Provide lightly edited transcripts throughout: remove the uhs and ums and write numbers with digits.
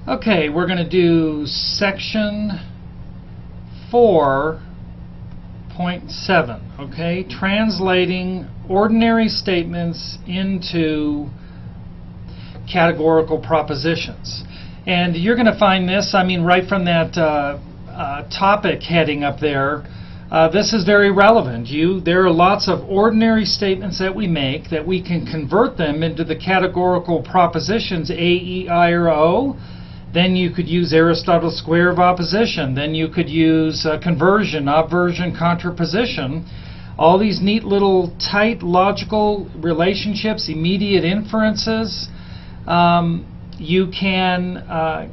Okay, we're going to do section 4.7, okay, translating ordinary statements into categorical propositions. And you're going to find this, right from that topic heading up there. This is very relevant. There are lots of ordinary statements that we make that we can convert them into the categorical propositions A, E, I, or O. Then you could use Aristotle's square of opposition. Then you could use conversion, obversion, contraposition. All these neat little tight logical relationships, immediate inferences. You can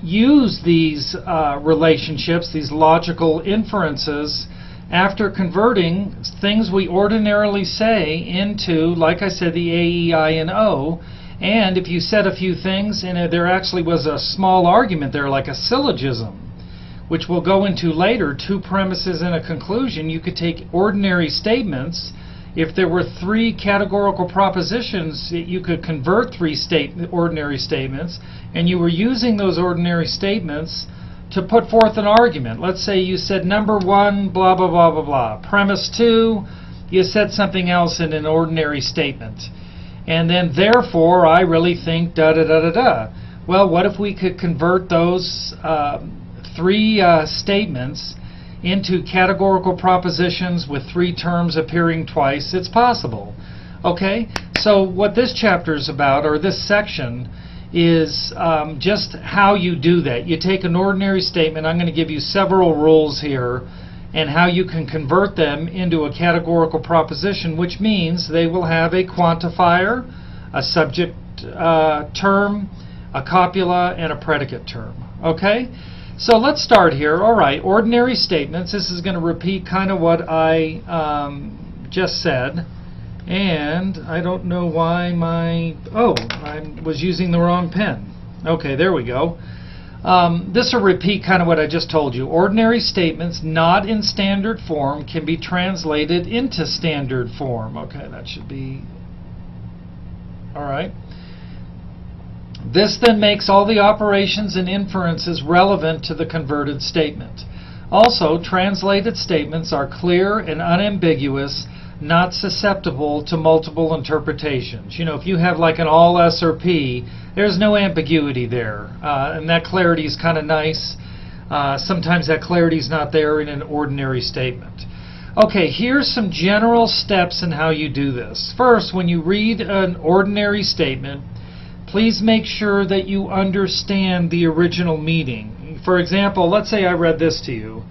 use these relationships, these logical inferences, after converting things we ordinarily say into, like I said, the A, E, I, and O. And if you said a few things, and there actually was a small argument there, like a syllogism, which we'll go into later, two premises and a conclusion, you could take ordinary statements. If there were three categorical propositions, you could convert three ordinary statements, and you were using those ordinary statements to put forth an argument. Let's say you said number one, blah, blah, blah, blah, blah. Premise two, you said something else in an ordinary statement. And then, therefore, I really think da-da-da-da-da. Well, what if we could convert those three statements into categorical propositions with three terms appearing twice? It's possible. Okay? So what this chapter is about, or this section, is just how you do that. You take an ordinary statement. I'm going to give you several rules here, and how you can convert them into a categorical proposition, which means they will have a quantifier, a subject term, a copula, and a predicate term. Okay? So let's start here. All right, ordinary statements. This is going to repeat kind of what I just said. And I don't know why I was using the wrong pen. Okay, there we go. This will repeat kind of what I just told you. Ordinary statements not in standard form can be translated into standard form. Okay, that should be all right. This then makes all the operations and inferences relevant to the converted statement. Also, translated statements are clear and unambiguous, not susceptible to multiple interpretations. You know, if you have like an all S or P, there's no ambiguity there, and that clarity is kind of nice. Sometimes that clarity is not there in an ordinary statement. Okay, here's some general steps in how you do this. First, when you read an ordinary statement, please make sure that you understand the original meaning. For example, let's say I read this to you.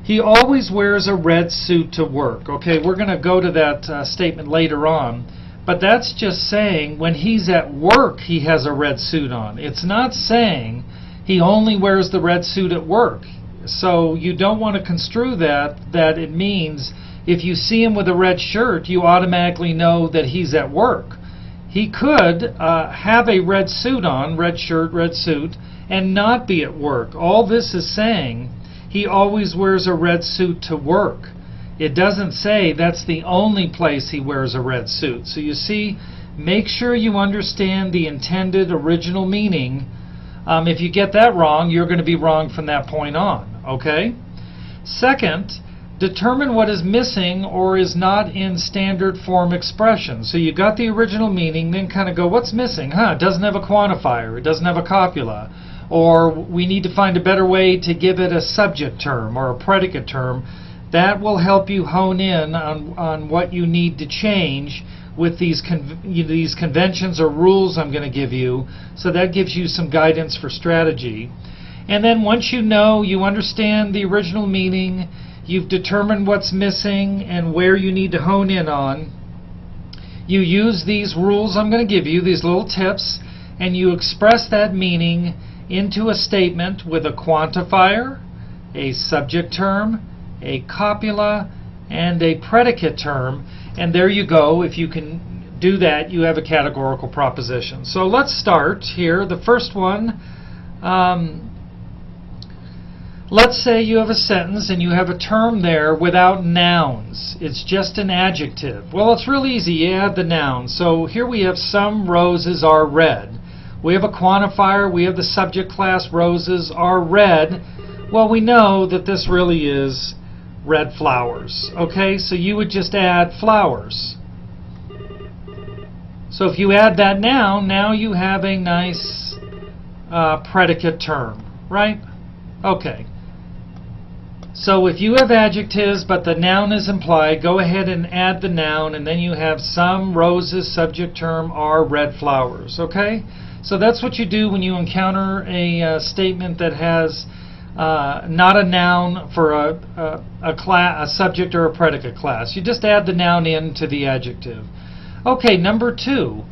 He always wears a red suit to work. Okay, we're going to go to that statement later on. But that's just saying when he's at work, he has a red suit on. It's not saying he only wears the red suit at work. So you don't want to construe that it means if you see him with a red shirt, you automatically know that he's at work. He could have a red suit on, red shirt, red suit, and not be at work. All this is saying he always wears a red suit to work. It doesn't say that's the only place he wears a red suit. So you see, make sure you understand the intended original meaning. If you get that wrong, you're going to be wrong from that point on. Okay? Second, determine what is missing or is not in standard form expression. So you got the original meaning, then kind of go, what's missing? It doesn't have a quantifier. It doesn't have a copula. Or we need to find a better way to give it a subject term or a predicate term. That will help you hone in on what you need to change with these conventions or rules I'm going to give you. So that gives you some guidance for strategy. And then once you know, you understand the original meaning, you've determined what's missing and where you need to hone in on, you use these rules I'm going to give you, these little tips, and you express that meaning into a statement with a quantifier, a subject term, a copula, and a predicate term. And there you go. If you can do that, you have a categorical proposition. So let's start here. The first one, let's say you have a sentence and you have a term there without nouns. It's just an adjective. Well, it's real easy. You add the noun. So here we have some roses are red. We have a quantifier, we have the subject class roses are red. Well, we know that this really is red flowers. Okay, so you would just add flowers. So if you add that noun, now you have a nice predicate term, right? Okay. So if you have adjectives but the noun is implied, go ahead and add the noun, and then you have some roses, subject term, are red flowers. Okay? So that's what you do when you encounter a statement that has not a noun for a subject or a predicate class. You just add the noun into the adjective. Okay, number 2,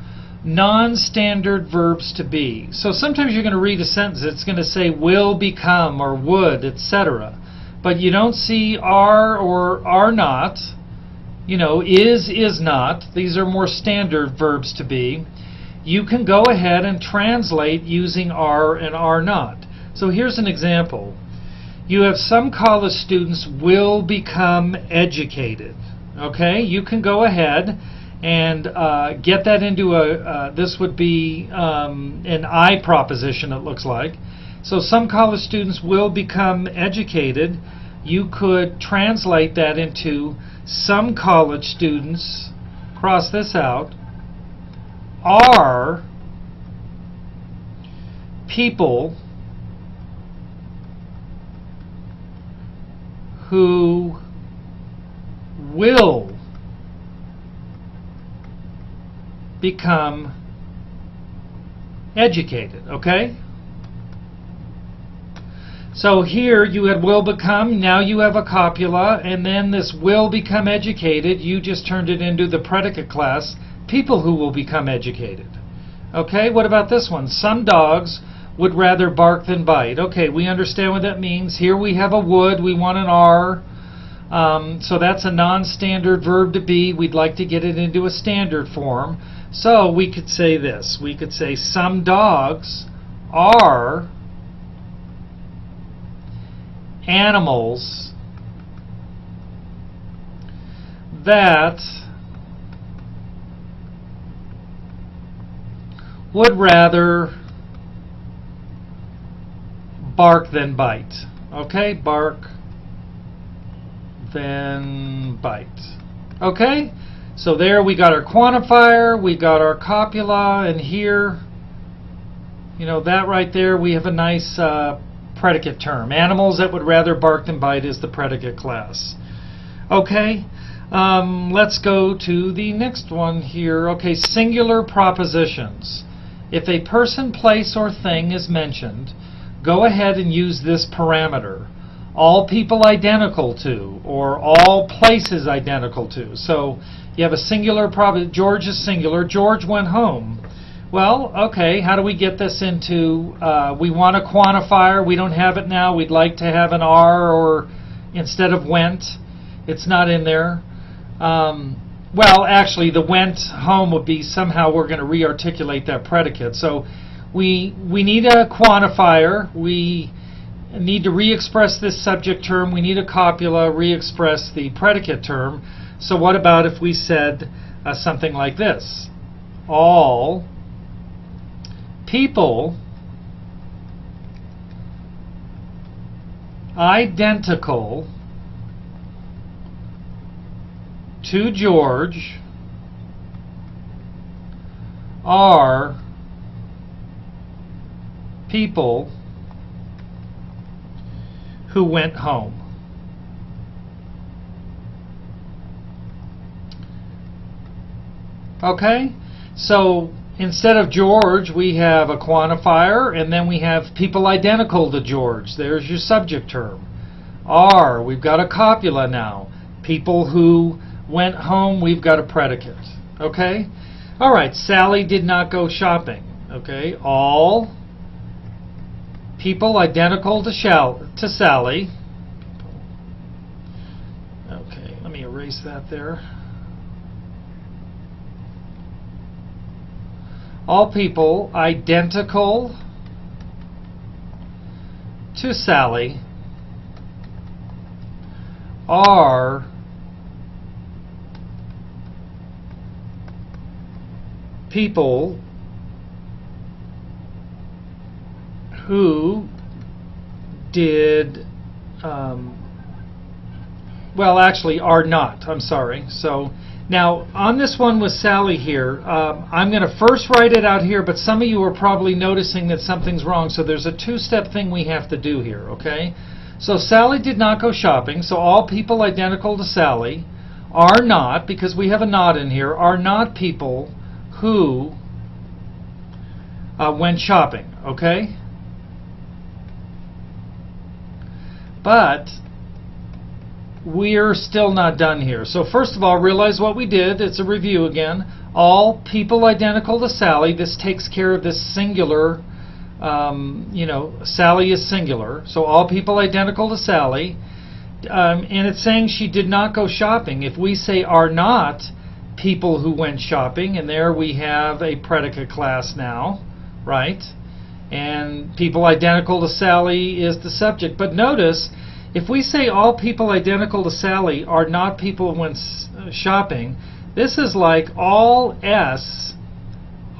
non-standard verbs to be. So sometimes you're going to read a sentence, it's going to say will become or would, etc. But you don't see are or are not, you know, is not. These are more standard verbs to be. You can go ahead and translate using are and are not. So here's an example. You have some college students will become educated. Okay, you can go ahead and get that into this would be an I proposition, it looks like. So some college students will become educated. You could translate that into some college students, cross this out, are people who will become educated. Okay? So here you had will become, now you have a copula, and then this will become educated, you just turned it into the predicate class, people who will become educated. Okay, what about this one? Some dogs would rather bark than bite. Okay, we understand what that means. Here we have a would, we want an are. So that's a non-standard verb to be. We'd like to get it into a standard form. So we could say this. We could say some dogs are animals that would rather bark than bite. Okay, bark than bite. Okay, so there we got our quantifier, we got our copula, and here, you know, that right there, we have a nice predicate term. Animals that would rather bark than bite is the predicate class. Okay, let's go to the next one here. Okay, singular propositions. If a person, place, or thing is mentioned, go ahead and use this parameter. All people identical to, or all places identical to. So you have a singular proposition. George is singular. George went home. Well, okay, how do we get this into, we want a quantifier, we don't have it now, we'd like to have an are, or instead of went, it's not in there. Well, actually, the went home would be somehow we're going to re-articulate that predicate. So we need a quantifier, we need to re-express this subject term, we need a copula, re-express the predicate term. So what about if we said something like this? All people identical to George are people who went home. Okay, so instead of George, we have a quantifier, and then we have people identical to George. There's your subject term. Are, we've got a copula now. People who went home, we've got a predicate. Okay? All right, Sally did not go shopping. Okay, all people identical to Sally. Okay, let me erase that there. All people identical to Sally are people who did, well, actually are not. I'm sorry. So now on this one with Sally here, I'm going to first write it out here, but some of you are probably noticing that something's wrong. So there's a two-step thing we have to do here, okay? So Sally did not go shopping. So all people identical to Sally are not, because we have a not in here, are not people who went shopping, okay? But we're still not done here. So first of all, realize what we did. It's a review again. All people identical to Sally. This takes care of this singular, Sally is singular. So all people identical to Sally. And it's saying she did not go shopping. If we say are not people who went shopping, and there we have a predicate class now, right? And people identical to Sally is the subject. But notice, if we say all people identical to Sally are not people who went shopping, this is like all S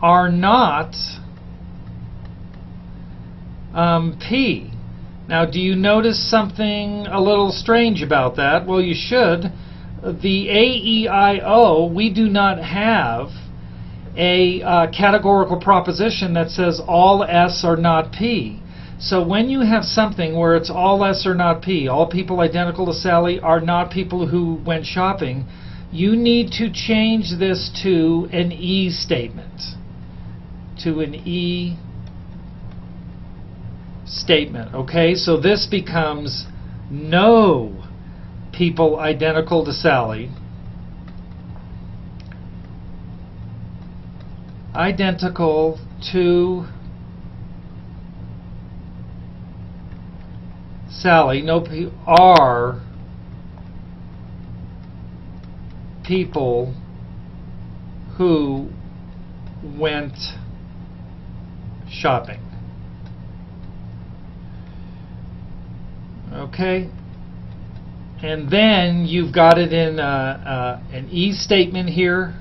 are not P. Now, do you notice something a little strange about that? Well, you should. The A, E, I, O, we do not have a categorical proposition that says all S are not P. So when you have something where it's all S are not P, all people identical to Sally are not people who went shopping, you need to change this to an E statement. To an E statement, okay? So this becomes no people identical to Sally identical to Sally, are people who went shopping. Okay? And then you've got it in an E statement here,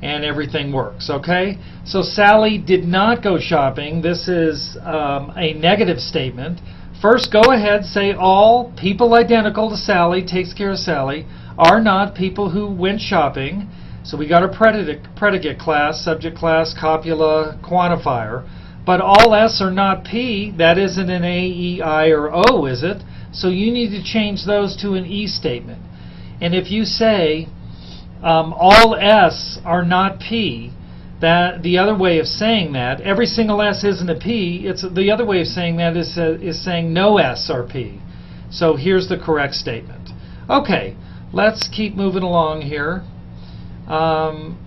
and everything works, okay? So Sally did not go shopping. This is a negative statement. First, go ahead, say all people identical to Sally, takes care of Sally, are not people who went shopping. So we got a predicate class, subject class, copula, quantifier. But all S are not P, that isn't an A, E, I, or O, is it? So you need to change those to an E statement. And if you say all S are not P, that the other way of saying that, every single S isn't a P, it's the other way of saying that is saying no S are P. So here's the correct statement. Okay, let's keep moving along here.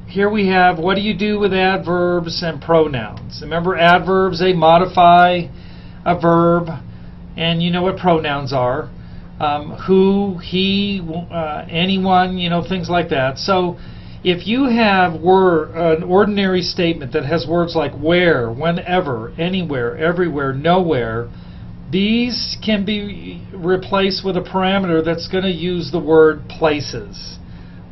Here we have, what do you do with adverbs and pronouns? Remember, adverbs, they modify a verb, and you know what pronouns are. Who, he, anyone, things like that. So if you have an ordinary statement that has words like where, whenever, anywhere, everywhere, nowhere, these can be replaced with a parameter that's going to use the word places.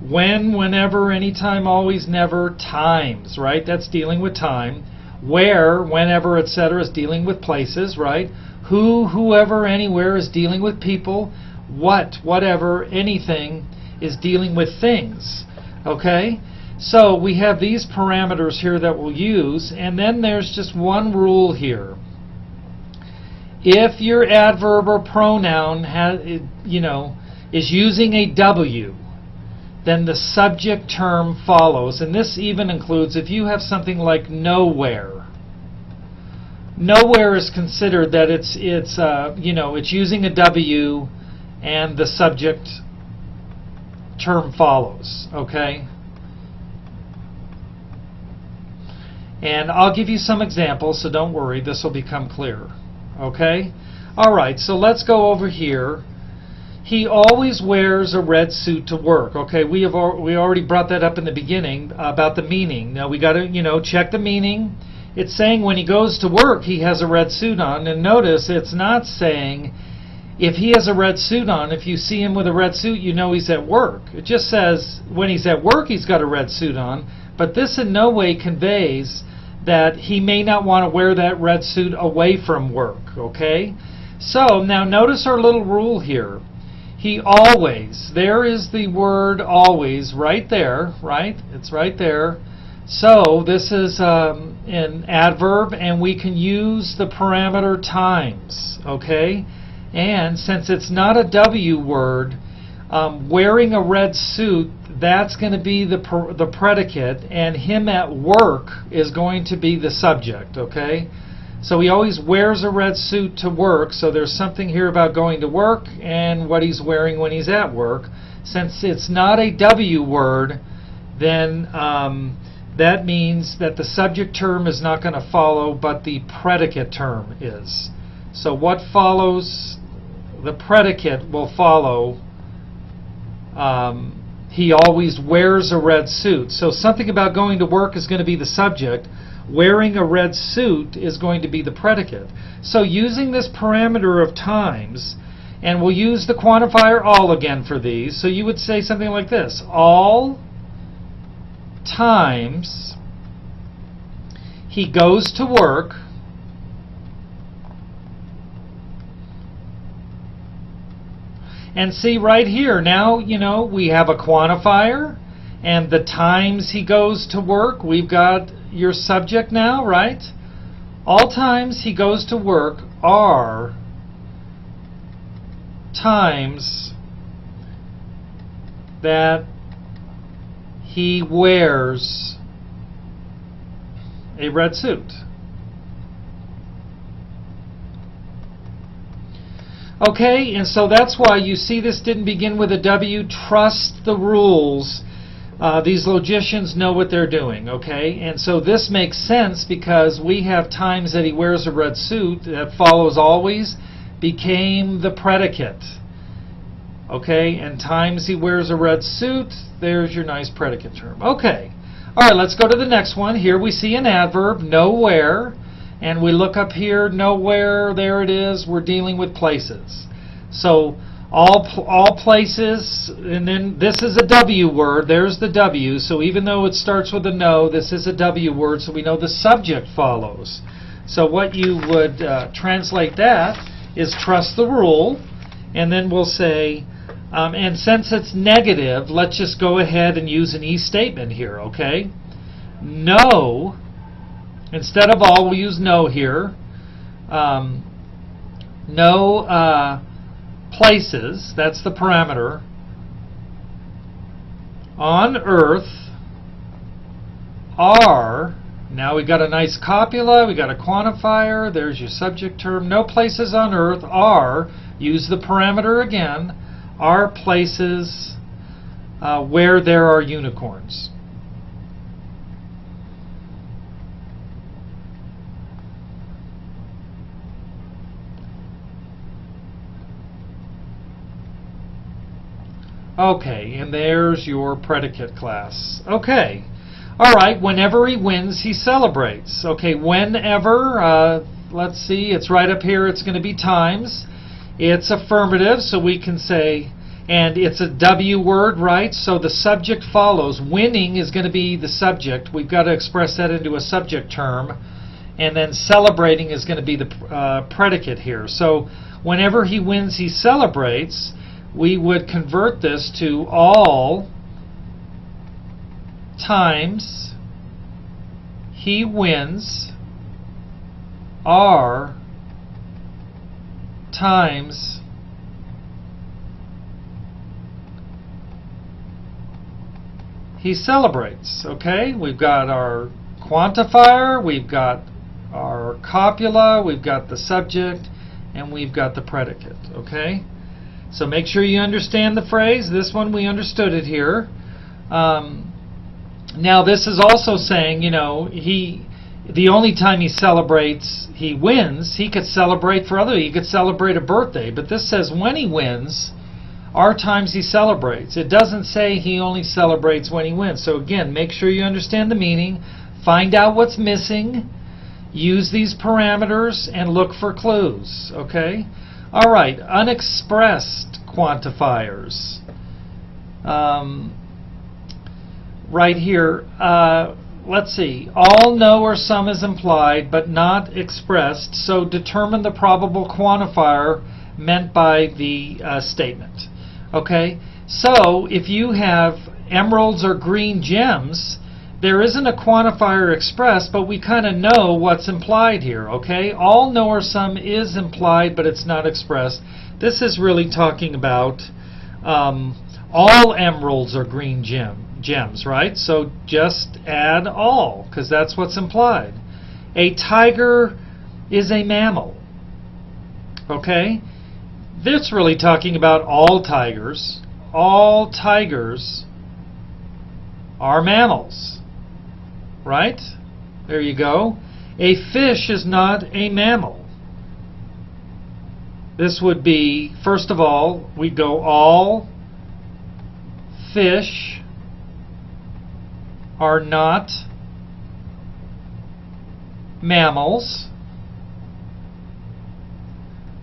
When, whenever, anytime, always, never, times, right? That's dealing with time. Where, whenever, etc. is dealing with places, right? Who, whoever, anywhere is dealing with people. What, whatever, anything is dealing with things. Okay? So we have these parameters here that we'll use, and then there's just one rule here. If your adverb or pronoun is using a W, then the subject term follows, and this even includes if you have something like nowhere. Nowhere is considered that it's using a W, and the subject term follows. Okay. And I'll give you some examples, so don't worry, this will become clear. Okay? All right, so let's go over here. He always wears a red suit to work. Okay, we already brought that up in the beginning about the meaning. Now we got to, check the meaning. It's saying when he goes to work, he has a red suit on. And notice it's not saying if he has a red suit on, if you see him with a red suit, you know he's at work. It just says when he's at work, he's got a red suit on. But this in no way conveys that he may not want to wear that red suit away from work, okay? So now notice our little rule here. He always, there is the word always right there, right? It's right there. So this is an adverb, and we can use the parameter times, okay? And since it's not a W word, wearing a red suit, that's going to be the predicate, and him at work is going to be the subject, okay? So he always wears a red suit to work, so there's something here about going to work and what he's wearing when he's at work. Since it's not a W word, then that means that the subject term is not going to follow, but the predicate term is. So what follows? The predicate will follow. He always wears a red suit. So something about going to work is going to be the subject. Wearing a red suit is going to be the predicate. So using this parameter of times, and we'll use the quantifier all again for these. So you would say something like this: all times he goes to work, and see right here, now, you know, we have a quantifier, and the times he goes to work, we've got your subject now, right? All times he goes to work are times that he wears a red suit. Okay, and so that's why you see this didn't begin with a W. Trust the rules. These logicians know what they're doing, okay? And so this makes sense because we have times that he wears a red suit. That follows always became the predicate. Okay, and times he wears a red suit, there's your nice predicate term. Okay, all right, let's go to the next one. Here we see an adverb, nowhere. And we look up here, nowhere, there it is, we're dealing with places. So all places, and then this is a W word, there's the W, so even though it starts with a no, this is a W word, so we know the subject follows. So what you would translate that is trust the rule, and then we'll say, and since it's negative, let's just go ahead and use an E statement here, okay? No. Instead of all, we'll use no here. No places, that's the parameter, on earth are, now we got a nice copula, we got a quantifier, there's your subject term. No places on earth are, use the parameter again, are places where there are unicorns. Okay, and there's your predicate class. Okay, all right, whenever he wins, he celebrates. Okay, whenever, let's see, it's right up here, it's going to be times. It's affirmative, so we can say, and it's a W word, right? So the subject follows. Winning is going to be the subject. We've got to express that into a subject term. And then celebrating is going to be the predicate here. So whenever he wins, he celebrates. We would convert this to all times he wins are times he celebrates. Okay, we've got our quantifier, we've got our copula, we've got the subject, and we've got the predicate. Okay, so make sure you understand the phrase. This one we understood it here. Now this is also saying, you know, the only time he celebrates, he wins. He could celebrate for other. He could celebrate a birthday, but this says when he wins are times he celebrates. It doesn't say he only celebrates when he wins. So again, make sure you understand the meaning. Find out what's missing. Use these parameters and look for clues. Okay. All right. Unexpressed quantifiers. Right here. let's see. All, no, or some is implied but not expressed, so determine the probable quantifier meant by the statement. Okay? So, if you have emeralds or green gems, there isn't a quantifier expressed, but we kind of know what's implied here, okay? All, no, or some is implied, but it's not expressed. This is really talking about all emeralds or green gems, right? So just add all, because that's what's implied. A tiger is a mammal, okay? This really talking about all tigers. All tigers are mammals. Right? There you go. A fish is not a mammal. This would be, first of all, we'd go all fish are not mammals.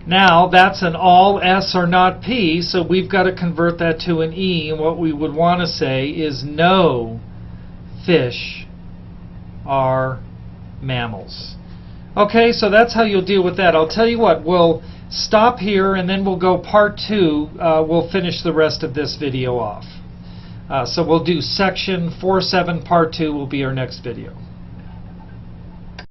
Now, that's an all S or not P, so we've got to convert that to an E, and what we would want to say is no fish are mammals. Okay, so that's how you'll deal with that. I'll tell you what, we'll stop here and then we'll go part 2. We'll finish the rest of this video off. So we'll do section 4.7 part 2 will be our next video.